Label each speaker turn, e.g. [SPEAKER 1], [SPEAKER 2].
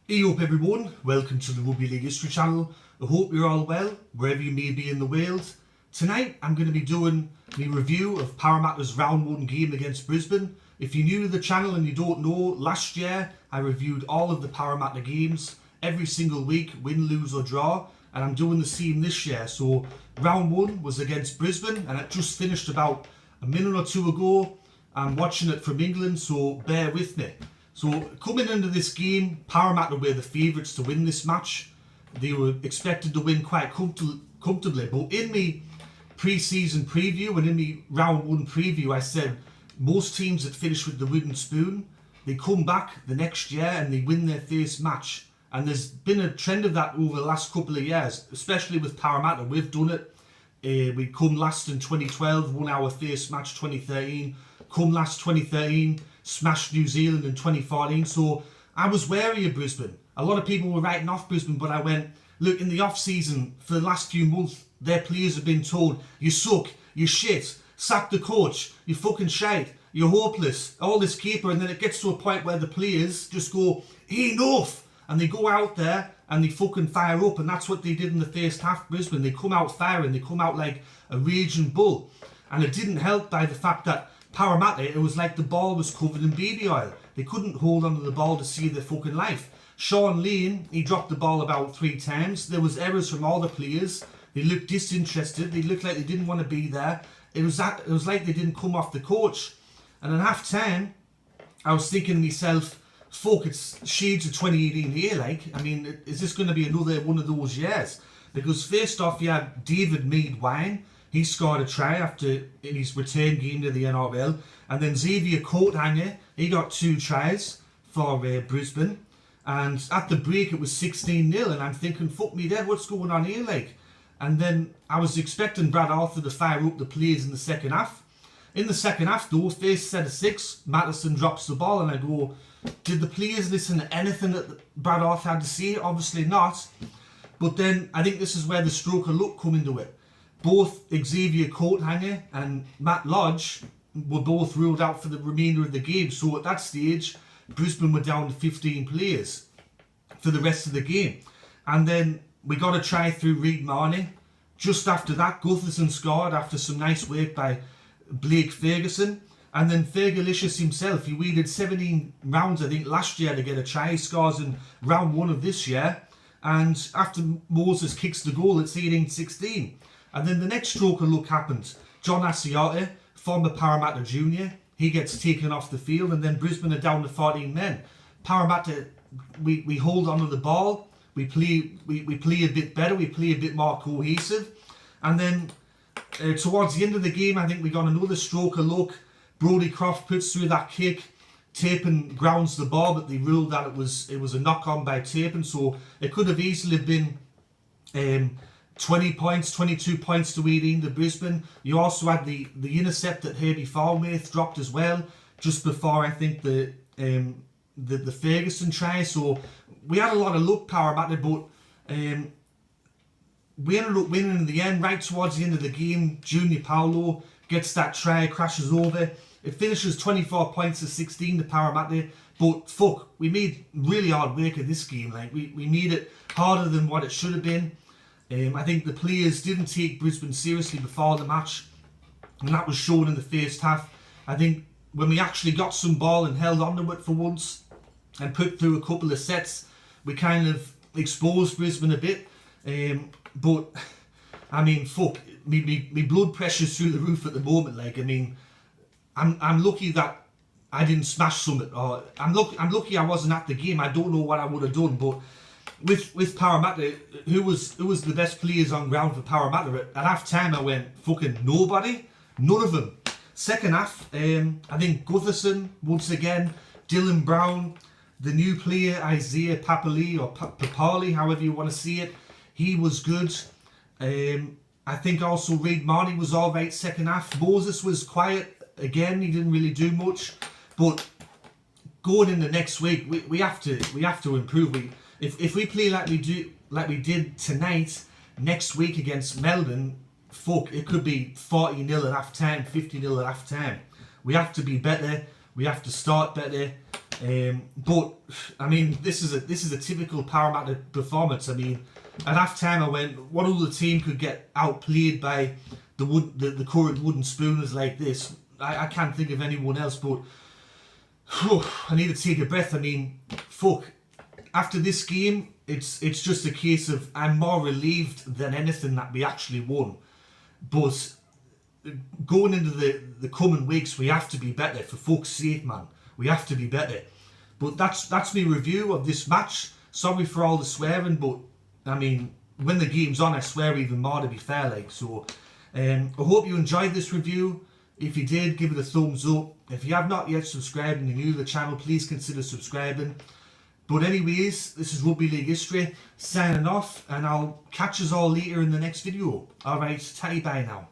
[SPEAKER 1] Hey up everyone, welcome to the Rugby League History channel. I hope you're all well, wherever you may be in the world. Tonight I'm going to be doing my review of Parramatta's round 1 game against Brisbane. If you're new to the channel and you don't know, last year I reviewed all of the Parramatta games, every single week, win, lose or draw, and I'm doing the same this year. So round 1 was against Brisbane and it just finished about a minute or two ago. I'm watching it from England, so bear with me. So coming into this game, Parramatta were the favourites to win this match. They were expected to win quite comfortably, but in the pre-season preview and in the round 1 preview I said most teams that finish with the wooden spoon, they come back the next year and they win their first match. And there's been a trend of that over the last couple of years, especially with Parramatta. We've done it. We come last in 2012, won our first match 2013. Come last 2013, smashed New Zealand in 2014. So I was wary of Brisbane. A lot of people were writing off Brisbane, but I went, look, in the off season for the last few months, their players have been told, you suck, you shit, sack the coach, you fucking shite, you're hopeless, all this keeper. And then it gets to a point where the players just go, enough, and they go out there and they fucking fire up. And that's what they did in the first half. Brisbane, they come out firing, they come out like a raging bull. And it didn't help by the fact that Parramatta, it was like the ball was covered in baby oil. They couldn't hold onto the ball to save their fucking life. Sean Lane, he dropped the ball about 3 times. There was errors from all the players. They looked disinterested. They looked like they didn't want to be there. It was like they didn't come off the coach. And at half time, I was thinking to myself, fuck, it's shades of 2018 here, like. I mean, is this going to be another one of those years? Because first off, you had David Mead-Wine. He scored a try in his return game to the NRL. And then Xavier Coathanger, he got 2 tries for Brisbane. And at the break, it was 16-0. And I'm thinking, fuck me dead, what's going on here, like? And then I was expecting Brad Arthur to fire up the players in the second half. In the second half, though, first set of 6, Mattison drops the ball. And I go, did the players listen to anything that Brad Arthur had to say? Obviously not. But then I think this is where the stroke of luck come into it. Both Xavier Coathanger and Matt Lodge were both ruled out for the remainder of the game. So at that stage, Brisbane were down to 15 players for the rest of the game. And then we got a try through Reid Marnie. Just after that, Gutherson scored after some nice work by Blake Ferguson. And then Fergalicious himself, he waited 17 rounds, I think, last year to get a try. He scores in round 1 of this year. And after Moses kicks the goal, it's 18-16. And then the next stroke of luck happened. John Asiata, former Parramatta junior, he gets taken off the field, and then Brisbane are down to 14 men. Parramatta, we hold onto the ball, we play a bit better, we play a bit more cohesive. And then towards the end of the game, I think we got another stroke of luck. Brodie Croft puts through that kick, Tapin grounds the ball, but they ruled that it was a knock-on by Tapin, so it could have easily been 20 points, 22 points to 18 to Brisbane. You also had the intercept that Herbie Falmouth dropped as well, just before I think the Ferguson try. So we had a lot of luck, Parramatta, but we ended up winning in the end. Right towards the end of the game, Junior Paulo gets that try, crashes over. It finishes 24 points to 16 to Parramatta. But fuck, we made really hard work of this game. Like we made it harder than what it should have been. I think the players didn't take Brisbane seriously before the match, and that was shown in the first half. I think when we actually got some ball and held on to it for once and put through a couple of sets, we kind of exposed Brisbane a bit. But I mean, fuck, me blood pressure's through the roof at the moment. Like, I mean, I'm lucky that I didn't smash something, or I'm lucky I wasn't at the game. I don't know what I would have done, but with Parramatta, who was the best players on ground for Parramatta? At half time I went, fucking nobody, none of them. Second half, I think Gutherson once again, Dylan Brown, the new player Isaiah Papali or Papali, however you want to see it, he was good. I think also Reid Marnie was alright second half. Moses was quiet again, he didn't really do much. But going into next week, we have to improve. If we play like we did tonight, next week against Melbourne, fuck, it could be 40-0 at half time, 50-0 at half time. We have to be better. We have to start better. But I mean, this is a typical Parramatta performance. I mean, at half time I went, what other team could get outplayed by the current wooden spooners like this? I can't think of anyone else. But I need to take a breath. I mean, fuck. After this game, it's just a case of I'm more relieved than anything that we actually won. But going into the coming weeks, we have to be better. For fuck's sake, man, we have to be better. But that's my review of this match. Sorry for all the swearing, but I mean, when the game's on, I swear even more, to be fair. Like, so, I hope you enjoyed this review. If you did, give it a thumbs up. If you have not yet subscribed and you're new to the channel, please consider subscribing. But anyways, this is Rugby League History signing off, and I'll catch us all later in the next video. Alright, bye now.